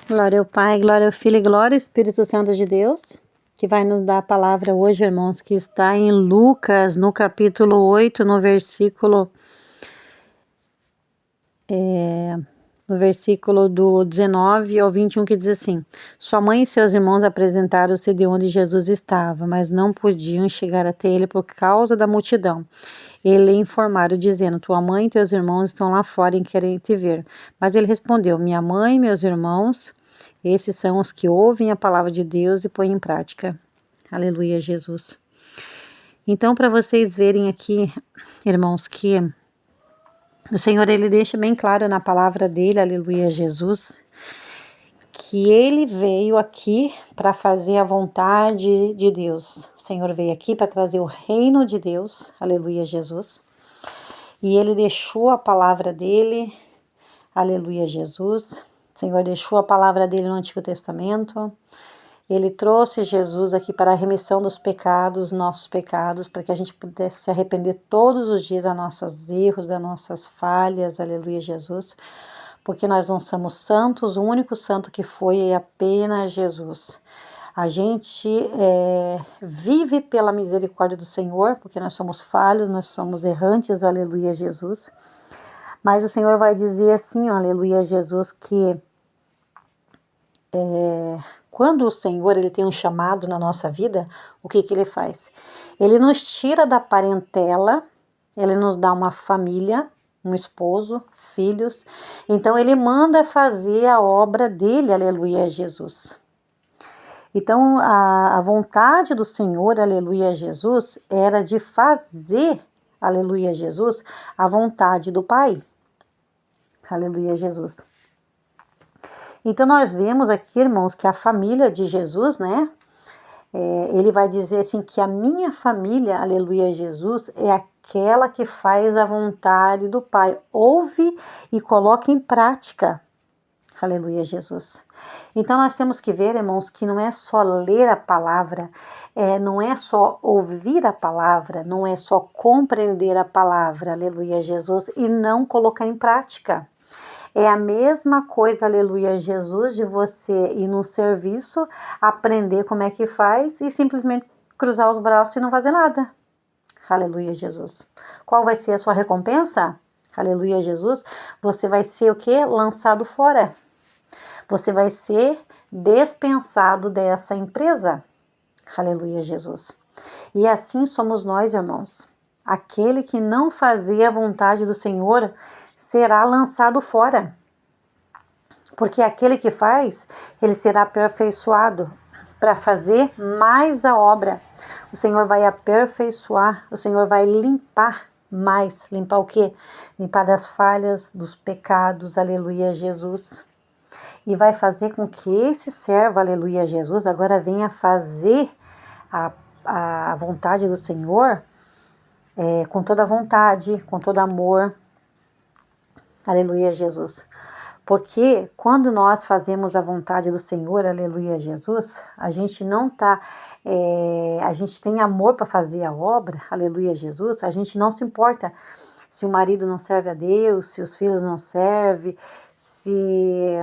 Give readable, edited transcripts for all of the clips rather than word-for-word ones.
Glória ao Pai, glória ao Filho e glória ao Espírito Santo de Deus, que vai nos dar a palavra hoje, irmãos, que está em Lucas, no capítulo 8, no versículo do 19 ao 21, que diz assim: Sua mãe e seus irmãos apresentaram-se de onde Jesus estava, mas não podiam chegar até ele por causa da multidão. Ele lhe informaram, dizendo: Tua mãe e teus irmãos estão lá fora e querem te ver. Mas ele respondeu: Minha mãe e meus irmãos, esses são os que ouvem a palavra de Deus e põem em prática. Aleluia, Jesus. Então, para vocês verem aqui, irmãos, que o Senhor, ele deixa bem claro na palavra dele, aleluia, Jesus, que ele veio aqui para fazer a vontade de Deus. O Senhor veio aqui para trazer o reino de Deus, aleluia, Jesus. E ele deixou a palavra dele, aleluia, Jesus. O Senhor deixou a palavra dele no Antigo Testamento. Ele trouxe Jesus aqui para a remissão dos pecados, nossos pecados, para que a gente pudesse se arrepender todos os dias dos nossos erros, das nossas falhas, aleluia, Jesus. Porque nós não somos santos, o único santo que foi é apenas Jesus. A gente vive pela misericórdia do Senhor, porque nós somos falhos, nós somos errantes, aleluia, Jesus. Mas o Senhor vai dizer assim, aleluia, Jesus, que quando o Senhor ele tem um chamado na nossa vida, o que ele faz? Ele nos tira da parentela, ele nos dá uma família, um esposo, filhos. Então ele manda fazer a obra dele, aleluia, Jesus. Então a vontade do Senhor, aleluia, Jesus, era de fazer, aleluia, Jesus, a vontade do Pai. Aleluia, Jesus. Então nós vemos aqui, irmãos, que a família de Jesus, né? Ele vai dizer assim que a minha família, aleluia, Jesus, é aquela que faz a vontade do Pai. Ouve e coloca em prática. Aleluia, Jesus. Então nós temos que ver, irmãos, que não é só ler a palavra, não é só ouvir a palavra, não é só compreender a palavra, aleluia, Jesus, e não colocar em prática. É a mesma coisa, aleluia, Jesus, de você ir no serviço, aprender como é que faz e simplesmente cruzar os braços e não fazer nada. Aleluia, Jesus. Qual vai ser a sua recompensa? Aleluia, Jesus. Você vai ser o quê? Lançado fora. Você vai ser dispensado dessa empresa. Aleluia, Jesus. E assim somos nós, irmãos. Aquele que não fazia a vontade do Senhor será lançado fora. Porque aquele que faz, ele será aperfeiçoado para fazer mais a obra. O Senhor vai aperfeiçoar, o Senhor vai limpar mais. Limpar o quê? Limpar das falhas, dos pecados, aleluia, Jesus. E vai fazer com que esse servo, aleluia, Jesus, agora venha fazer a vontade do Senhor com toda a vontade, com todo amor. Aleluia, Jesus. Porque quando nós fazemos a vontade do Senhor, aleluia, Jesus, a gente não tá, a gente tem amor para fazer a obra, aleluia, Jesus, a gente não se importa se o marido não serve a Deus, se os filhos não servem, se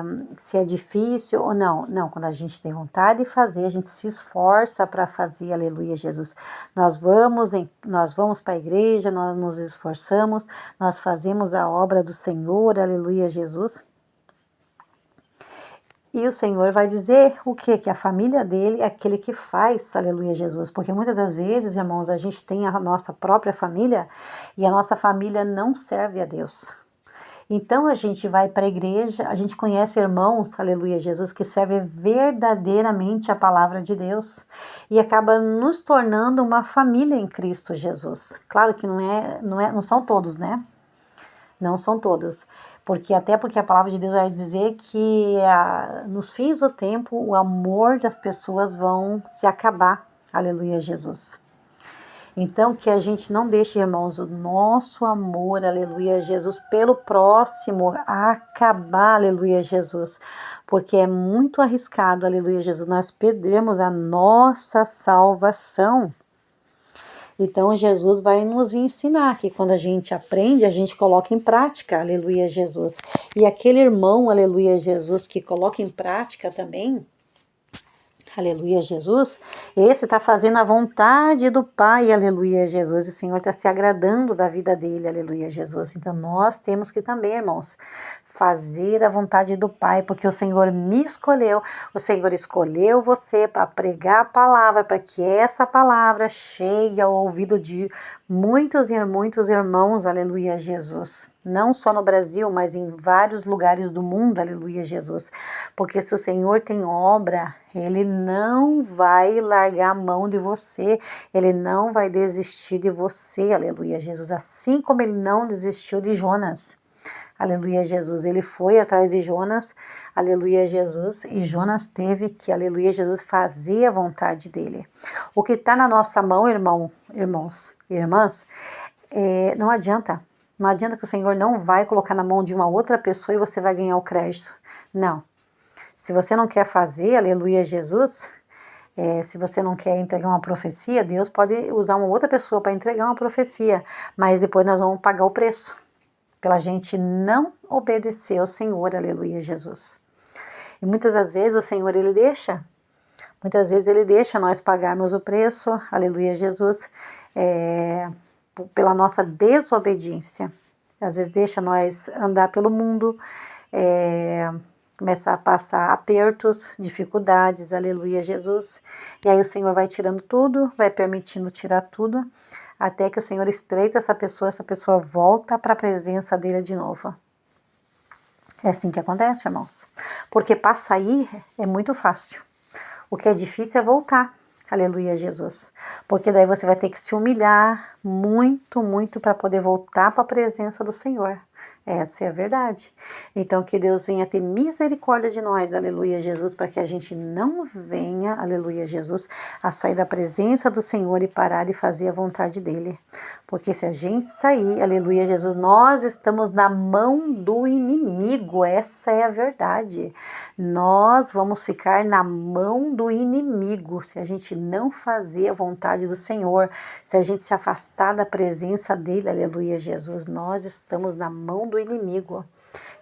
é difícil ou não. Não, quando a gente tem vontade de fazer, a gente se esforça para fazer, aleluia, Jesus. Nós vamos para a igreja, nós nos esforçamos, nós fazemos a obra do Senhor, aleluia, Jesus. E o Senhor vai dizer o quê? Que a família dele é aquele que faz, aleluia, Jesus. Porque muitas das vezes, irmãos, a gente tem a nossa própria família e a nossa família não serve a Deus. Então a gente vai para a igreja, a gente conhece irmãos, aleluia, Jesus, que servem verdadeiramente a palavra de Deus e acaba nos tornando uma família em Cristo Jesus. Claro que não são todos, né? Não são todos. Porque a palavra de Deus vai dizer que nos fins do tempo o amor das pessoas vão se acabar. Aleluia, Jesus. Então que a gente não deixe, irmãos, o nosso amor, aleluia, Jesus, pelo próximo acabar, aleluia, Jesus. Porque é muito arriscado, aleluia, Jesus, nós perdermos a nossa salvação. Então Jesus vai nos ensinar que quando a gente aprende, a gente coloca em prática, aleluia Jesus. E aquele irmão, aleluia Jesus, que coloca em prática também, aleluia Jesus, esse está fazendo a vontade do Pai, aleluia Jesus, o Senhor está se agradando da vida dele, aleluia Jesus. Então nós temos que também, irmãos, fazer a vontade do Pai, porque o Senhor me escolheu, o Senhor escolheu você para pregar a palavra, para que essa palavra chegue ao ouvido de muitos e muitos irmãos, aleluia Jesus. Não só no Brasil, mas em vários lugares do mundo, aleluia Jesus. Porque se o Senhor tem obra, Ele não vai largar a mão de você, Ele não vai desistir de você, aleluia Jesus. Assim como Ele não desistiu de Jonas. Aleluia Jesus, ele foi atrás de Jonas, aleluia Jesus, e Jonas teve que, aleluia Jesus, fazer a vontade dele. O que está na nossa mão, irmãos e irmãs, não adianta que o Senhor não vai colocar na mão de uma outra pessoa e você vai ganhar o crédito. Não. Se você não quer fazer, aleluia Jesus, se você não quer entregar uma profecia, Deus pode usar uma outra pessoa para entregar uma profecia, mas depois nós vamos pagar o preço pela gente não obedecer ao Senhor, aleluia Jesus. E muitas das vezes o Senhor, muitas vezes Ele deixa nós pagarmos o preço, aleluia Jesus, pela nossa desobediência. Às vezes deixa nós andar pelo mundo, começar a passar apertos, dificuldades, aleluia Jesus. E aí o Senhor vai tirando tudo, vai permitindo tirar tudo, até que o Senhor estreita essa pessoa volta para a presença dele de novo. É assim que acontece, irmãos. Porque para sair é muito fácil. O que é difícil é voltar. Aleluia, Jesus. Porque daí você vai ter que se humilhar muito, muito para poder voltar para a presença do Senhor. Essa é a verdade. Então que Deus venha ter misericórdia de nós, aleluia Jesus, para que a gente não venha, aleluia Jesus, a sair da presença do Senhor e parar de fazer a vontade dele. Porque se a gente sair, aleluia Jesus, nós estamos na mão do inimigo, essa é a verdade. Nós vamos ficar na mão do inimigo se a gente não fazer a vontade do Senhor, se a gente se afastar da presença dele, aleluia Jesus, nós estamos na mão do inimigo.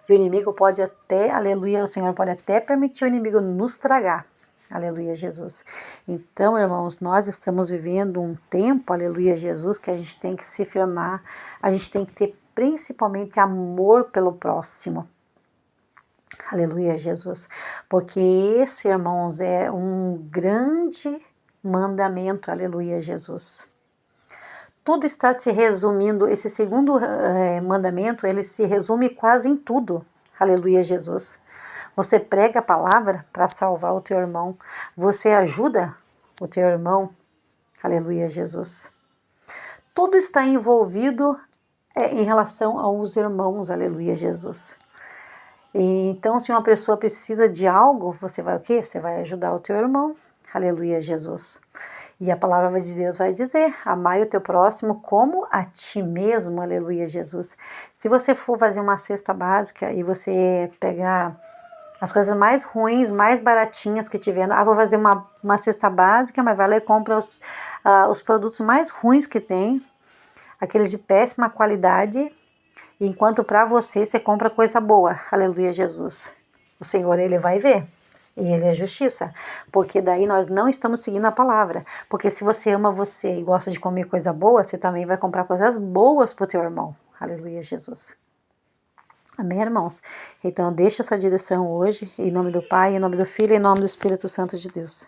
E o inimigo pode até, aleluia, o Senhor pode até permitir o inimigo nos tragar. Aleluia, Jesus. Então, irmãos, nós estamos vivendo um tempo, aleluia, Jesus, que a gente tem que se firmar, a gente tem que ter principalmente amor pelo próximo. Aleluia, Jesus. Porque esse, irmãos, é um grande mandamento, aleluia, Jesus. Tudo está se resumindo, esse segundo mandamento, ele se resume quase em tudo. Aleluia, Jesus. Você prega a palavra para salvar o teu irmão. Você ajuda o teu irmão. Aleluia, Jesus. Tudo está envolvido em relação aos irmãos. Aleluia, Jesus. Então, se uma pessoa precisa de algo, você vai o quê? Você vai ajudar o teu irmão. Aleluia, Jesus. E a palavra de Deus vai dizer, amai o teu próximo como a ti mesmo, aleluia, Jesus. Se você for fazer uma cesta básica e você pegar as coisas mais ruins, mais baratinhas que tiver, vou fazer uma cesta básica, mas vai lá e compra os produtos mais ruins que tem, aqueles de péssima qualidade, enquanto para você compra coisa boa, aleluia, Jesus. O Senhor, Ele vai ver. E Ele é justiça, porque daí nós não estamos seguindo a palavra, porque se você ama você e gosta de comer coisa boa, você também vai comprar coisas boas para o teu irmão, aleluia Jesus, amém irmãos? Então deixa essa direção hoje, em nome do Pai, em nome do Filho, em nome do Espírito Santo de Deus.